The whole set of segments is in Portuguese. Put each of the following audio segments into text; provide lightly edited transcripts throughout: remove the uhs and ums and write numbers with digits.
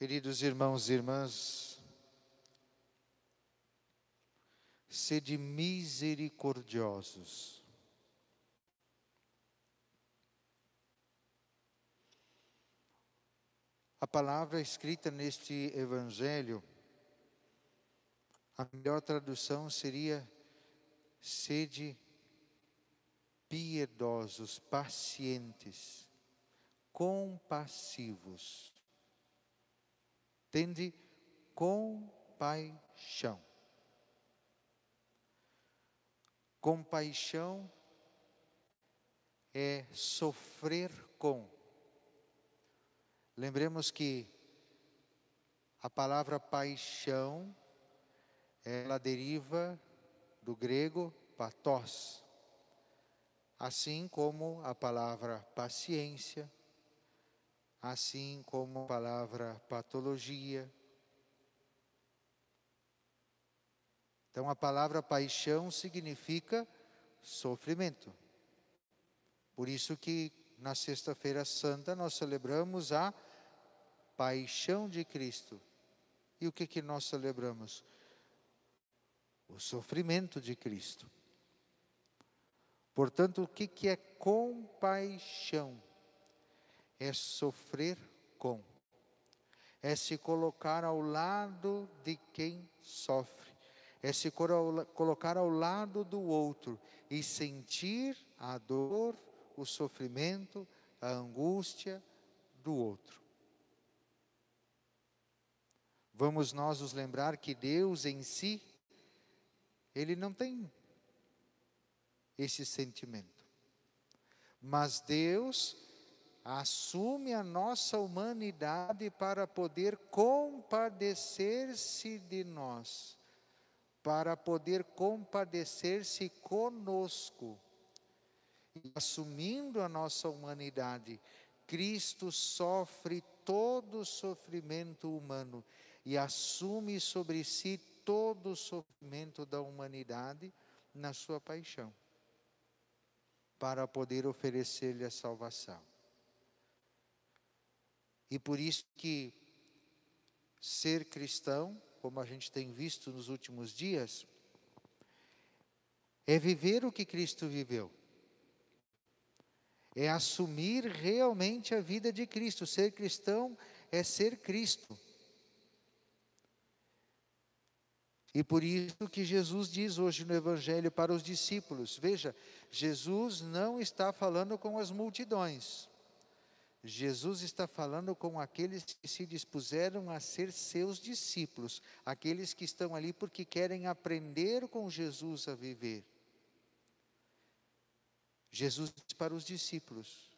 Queridos irmãos e irmãs, sede misericordiosos. A palavra escrita neste evangelho, a melhor tradução seria sede piedosos, pacientes, compassivos. Tende compaixão. Compaixão é sofrer com. Lembremos que a palavra paixão, ela deriva do grego pathos, assim como a palavra paciência, assim como a palavra patologia. Então a palavra paixão significa sofrimento. Por isso que na Sexta-feira Santa nós celebramos a paixão de Cristo. E o que nós celebramos? O sofrimento de Cristo. Portanto, o que é compaixão? É sofrer com. É se colocar ao lado de quem sofre. É se colocar ao lado do outro e sentir a dor, o sofrimento, a angústia do outro. Vamos nós nos lembrar que Deus em si, Ele não tem esse sentimento. Mas Deus assume a nossa humanidade para poder compadecer-se de nós, para poder compadecer-se conosco. E assumindo a nossa humanidade, Cristo sofre todo o sofrimento humano e assume sobre si todo o sofrimento da humanidade na sua paixão, para poder oferecer-lhe a salvação. E por isso que ser cristão, como a gente tem visto nos últimos dias, é viver o que Cristo viveu. É assumir realmente a vida de Cristo. Ser cristão é ser Cristo. E por isso que Jesus diz hoje no Evangelho para os discípulos, veja, Jesus não está falando com as multidões. Jesus está falando com aqueles que se dispuseram a ser seus discípulos, aqueles que estão ali porque querem aprender com Jesus a viver. Jesus diz para os discípulos: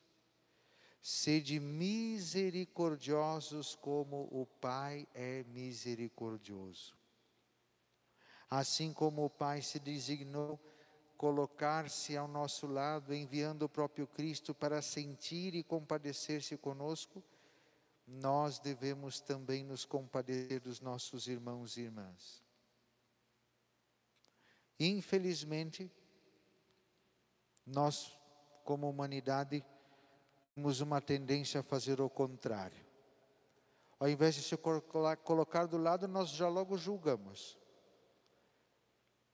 sede misericordiosos como o Pai é misericordioso. Assim como o Pai se designou colocar-se ao nosso lado, enviando o próprio Cristo para sentir e compadecer-se conosco, nós devemos também nos compadecer dos nossos irmãos e irmãs. Infelizmente, nós, como humanidade, temos uma tendência a fazer o contrário. Ao invés de se colocar do lado, nós já logo julgamos.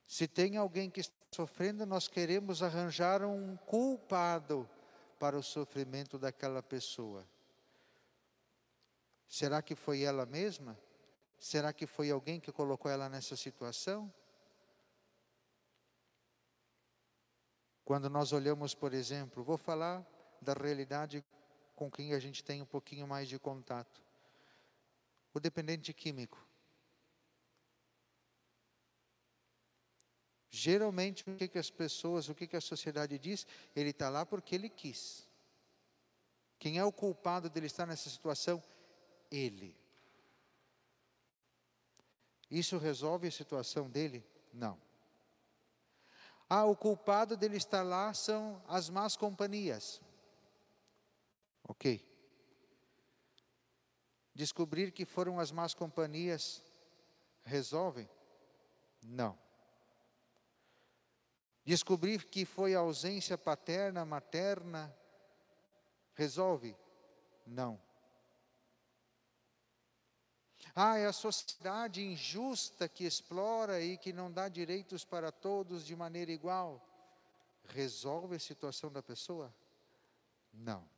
Se tem alguém que está sofrendo, nós queremos arranjar um culpado para o sofrimento daquela pessoa. Será que foi ela mesma? Será que foi alguém que colocou ela nessa situação? Quando nós olhamos, por exemplo, vou falar da realidade com quem a gente tem um pouquinho mais de contato. O dependente químico. Geralmente, o que as pessoas, o que a sociedade diz? Ele está lá porque ele quis. Quem é o culpado dele estar nessa situação? Ele. Isso resolve a situação dele? Não. O culpado dele estar lá são as más companhias. Ok. Descobrir que foram as más companhias resolve? Não. Descobrir que foi a ausência paterna, materna, resolve? Não. Ah, é a sociedade injusta que explora e que não dá direitos para todos de maneira igual. Resolve a situação da pessoa? Não.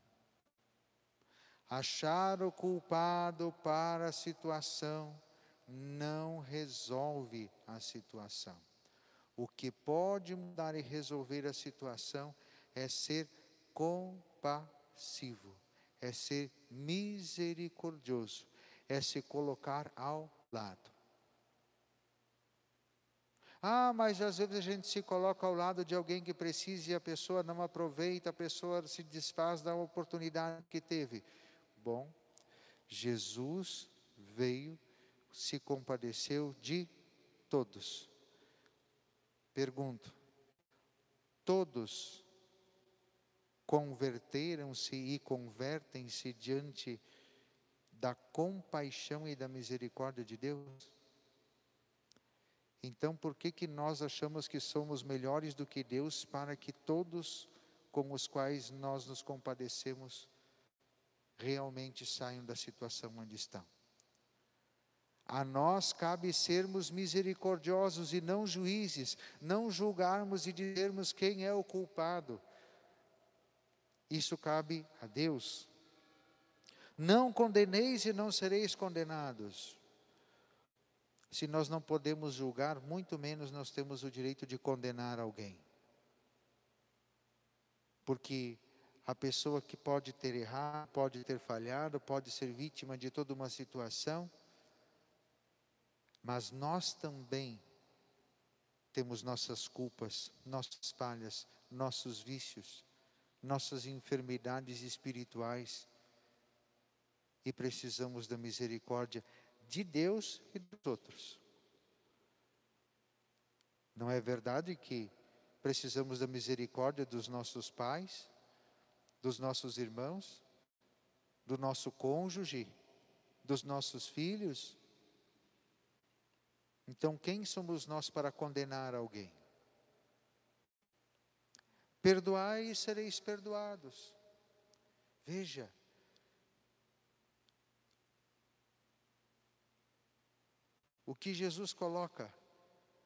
Achar o culpado para a situação não resolve a situação. O que pode mudar e resolver a situação é ser compassivo, é ser misericordioso, é se colocar ao lado. Ah, mas às vezes a gente se coloca ao lado de alguém que precisa e a pessoa não aproveita, a pessoa se desfaz da oportunidade que teve. Bom, Jesus veio, se compadeceu de todos. Pergunto, todos converteram-se e convertem-se diante da compaixão e da misericórdia de Deus? Então, por que nós achamos que somos melhores do que Deus para que todos com os quais nós nos compadecemos realmente saiam da situação onde estão? A nós cabe sermos misericordiosos e não juízes, não julgarmos e dizermos quem é o culpado. Isso cabe a Deus. Não condeneis e não sereis condenados. Se nós não podemos julgar, muito menos nós temos o direito de condenar alguém. Porque a pessoa que pode ter errado, pode ter falhado, pode ser vítima de toda uma situação, mas nós também temos nossas culpas, nossas falhas, nossos vícios, nossas enfermidades espirituais, e precisamos da misericórdia de Deus e dos outros. Não é verdade que precisamos da misericórdia dos nossos pais, dos nossos irmãos, do nosso cônjuge, dos nossos filhos? Então, quem somos nós para condenar alguém? Perdoai e sereis perdoados. Veja, o que Jesus coloca: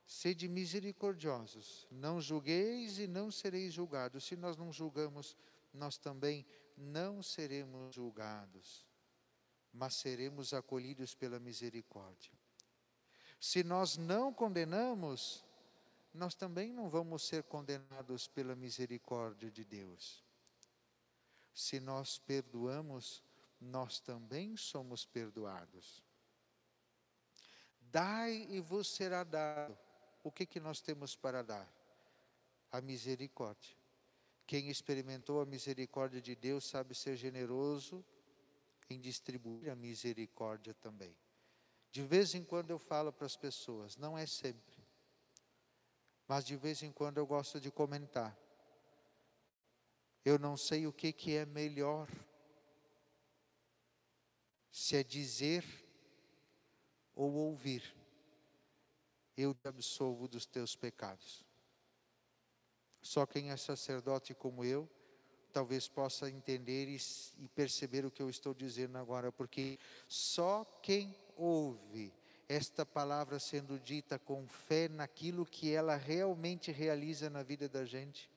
sede misericordiosos, não julgueis e não sereis julgados. Se nós não julgamos, nós também não seremos julgados, mas seremos acolhidos pela misericórdia. Se nós não condenamos, nós também não vamos ser condenados pela misericórdia de Deus. Se nós perdoamos, nós também somos perdoados. Dai e vos será dado. O que nós temos para dar? A misericórdia. Quem experimentou a misericórdia de Deus sabe ser generoso em distribuir a misericórdia também. De vez em quando eu falo para as pessoas, não é sempre, mas de vez em quando eu gosto de comentar. Eu não sei o que é melhor, se é dizer ou ouvir: eu te absolvo dos teus pecados. Só quem é sacerdote como eu, talvez possa entender e perceber o que eu estou dizendo agora, porque só quem ouve esta palavra sendo dita com fé naquilo que ela realmente realiza na vida da gente,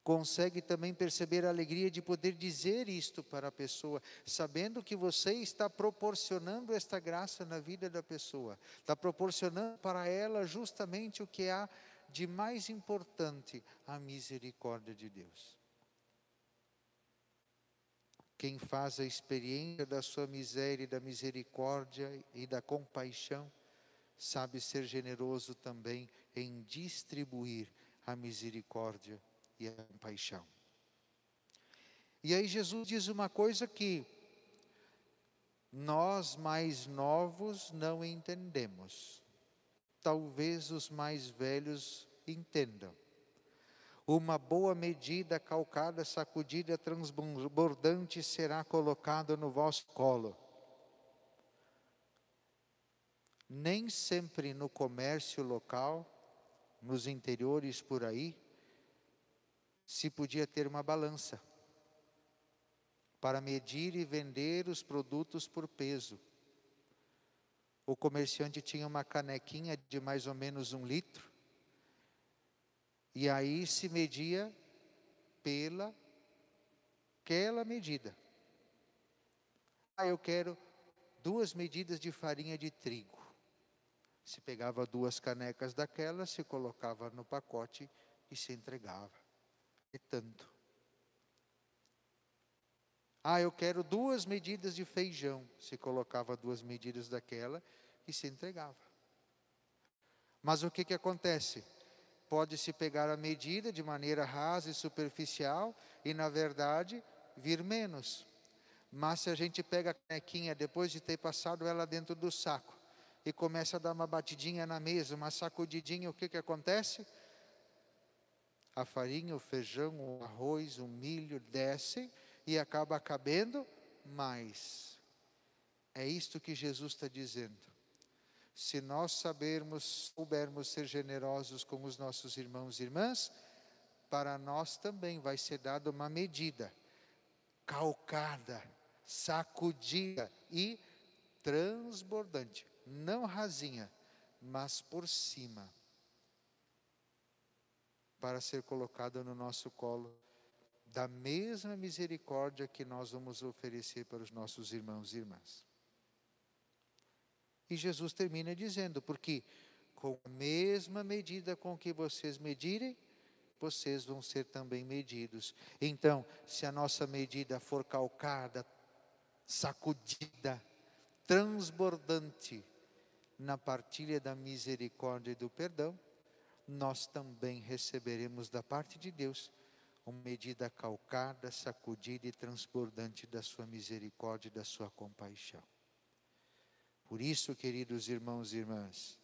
consegue também perceber a alegria de poder dizer isto para a pessoa, sabendo que você está proporcionando esta graça na vida da pessoa, está proporcionando para ela justamente o que há de mais importante: a misericórdia de Deus. Quem faz a experiência da sua miséria e da misericórdia e da compaixão, sabe ser generoso também em distribuir a misericórdia e a compaixão. E aí Jesus diz uma coisa que nós mais novos não entendemos. Talvez os mais velhos entendam. Uma boa medida, calcada, sacudida, transbordante será colocada no vosso colo. Nem sempre no comércio local, nos interiores por aí, se podia ter uma balança para medir e vender os produtos por peso. O comerciante tinha uma canequinha de mais ou menos 1 litro. E aí se media pela aquela medida. Eu quero 2 medidas de farinha de trigo. Se pegava 2 canecas daquela, se colocava no pacote e se entregava. É tanto. Eu quero 2 medidas de feijão. Se colocava 2 medidas daquela e se entregava. Mas o que acontece? Pode-se pegar a medida de maneira rasa e superficial e, na verdade, vir menos. Mas se a gente pega a canequinha, depois de ter passado ela dentro do saco, e começa a dar uma batidinha na mesa, uma sacudidinha, o que acontece? A farinha, o feijão, o arroz, o milho descem e acaba cabendo mais. É isto que Jesus está dizendo. Se nós soubermos ser generosos com os nossos irmãos e irmãs, para nós também vai ser dada uma medida, calcada, sacudida e transbordante. Não rasinha, mas por cima, para ser colocada no nosso colo, da mesma misericórdia que nós vamos oferecer para os nossos irmãos e irmãs. E Jesus termina dizendo, porque com a mesma medida com que vocês medirem, vocês vão ser também medidos. Então, se a nossa medida for calcada, sacudida, transbordante na partilha da misericórdia e do perdão, nós também receberemos da parte de Deus uma medida calcada, sacudida e transbordante da sua misericórdia e da sua compaixão. Por isso, queridos irmãos e irmãs,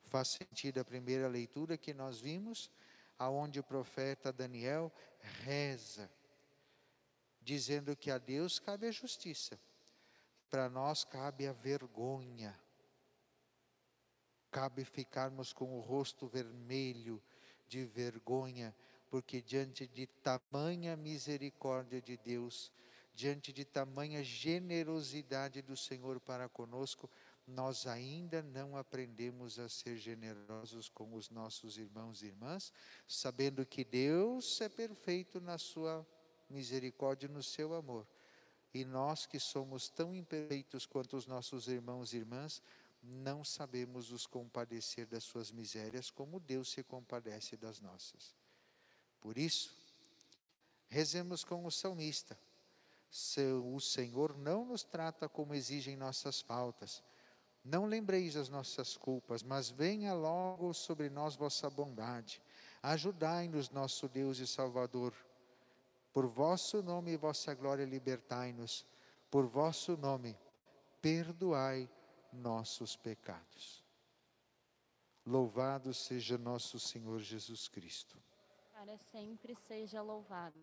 faz sentido a primeira leitura que nós vimos, aonde o profeta Daniel reza, dizendo que a Deus cabe a justiça, para nós cabe a vergonha, cabe ficarmos com o rosto vermelho de vergonha, porque diante de tamanha misericórdia de Deus, diante de tamanha generosidade do Senhor para conosco, nós ainda não aprendemos a ser generosos com os nossos irmãos e irmãs, sabendo que Deus é perfeito na sua misericórdia e no seu amor. E nós que somos tão imperfeitos quanto os nossos irmãos e irmãs, não sabemos nos compadecer das suas misérias como Deus se compadece das nossas. Por isso, rezemos com o salmista. Se o Senhor não nos trata como exigem nossas faltas, não lembreis as nossas culpas, mas venha logo sobre nós vossa bondade. Ajudai-nos, nosso Deus e Salvador. Por vosso nome e vossa glória libertai-nos. Por vosso nome, perdoai nossos pecados. Louvado seja nosso Senhor Jesus Cristo. Para sempre seja louvado.